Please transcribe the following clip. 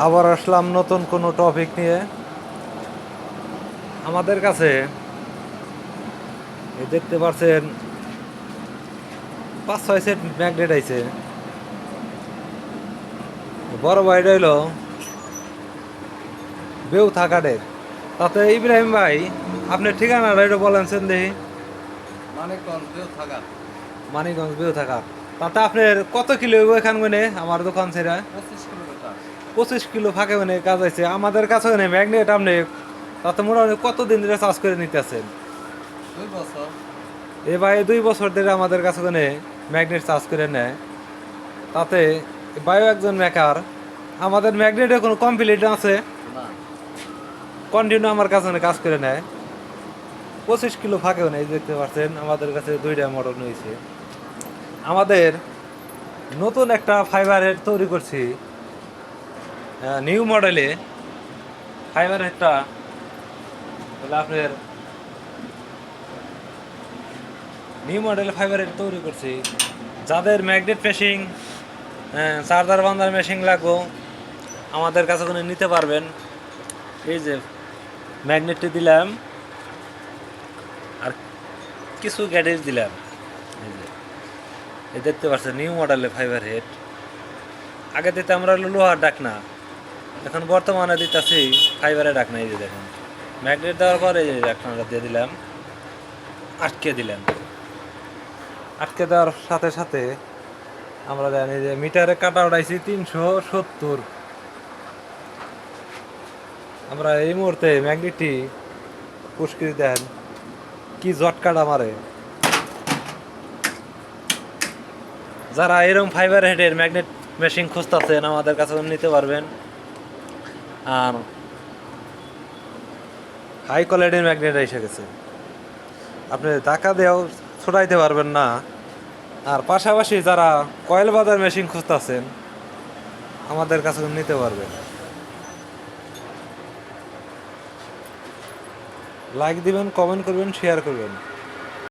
আবার আসলাম নতুন কোনো টপিক নিয়ে। আমাদের কাছে এই দেখতে পাচ্ছেন 5-6 সেট ম্যাগনেট আইছে। বড় বাইরে হইলো বেউ থাকাডের। তাতে ইব্রাহিম ভাই, আপনার ঠিকানাটা একটু বলেন সেন দেখি। মানিকগঞ্জ থাকা মানিকগঞ্জ বেউ থাকা। তাতে আপনার কত কিলো হইব এখান মানে আমার দোকান ছেড়া? 25 কিলোমিটার। 25 কিলো ফাঁকে মানে কাজ আছে আমাদের কাছে মানে ম্যাগনেট। আপনি তাতে মোটামুটি কতদিন ধরে চার্জ করে নিতেছেন? 2 বছর। এ ভাই 2 বছর ধরে আমাদের কাছে ওখানে ম্যাগনেট চার্জ করে নেয়। তাতে ভাইও একজন মেকার। আমাদের ম্যাগনেটে কোনো কমপ্লিট আছে, না, কন্টিনিউ আমার কাছে কাজ করে নেয়। 25 কিলো ফাঁকেও নেই, দেখতে পাচ্ছেন আমাদের কাছে 2টা মডেল নিয়েছে। আমাদের নতুন একটা ফাইবার হেড তৈরি করছি, নিউ মডেলে ফাইবার হেডটা বলে আপনার নিউ মডেলে ফাইবার হেড তৈরি করছি। যাদের ম্যাগনেট মেশিং, চার্জার বান্ধার মেশিন লাগবো আমাদের কাছে কোনো নিতে পারবেন। এই যে ম্যাগনেটটি দিলাম আর কিছু গ্যাডেজ দিলাম। এই যে এই দেখতে পাচ্ছেন নিউ মডেলের ফাইবার হেড। আগে দিতে আমরা লোহার ডাকনা, এখন বর্তমানে দিতেছি ফাইবারের ডাকনা। এই যে দেখুন ম্যাগনেট দেওয়ার পরে এই যে ডাকনাটা দিয়ে দিলাম, আটকে দিলাম। আটকে দেওয়ার সাথে সাথে আমরা জানি যে মিটারে কাটা উঠাইছি 370। আমরা এই মুহূর্তে ম্যাগনেটটি পুষ্কৃতি দেন কি জটকাটা মারে। যারা এরকম ফাইবার হেডের ম্যাগনেট মেশিন খুঁজতেছেন আমাদের কাছে নিতে পারবেন। আর হাই কোয়ালিটির ম্যাগনেট এসে গেছে, আপনি টাকা দিয়েও ছড়াইতে পারবেন না। আর পাশাপাশি যারা কয়েল বাজার মেশিন খুঁজতেছেন আমাদের কাছে নিতে পারবেন। লাইক দিবেন, কমেন্ট করবেন, শেয়ার করবেন।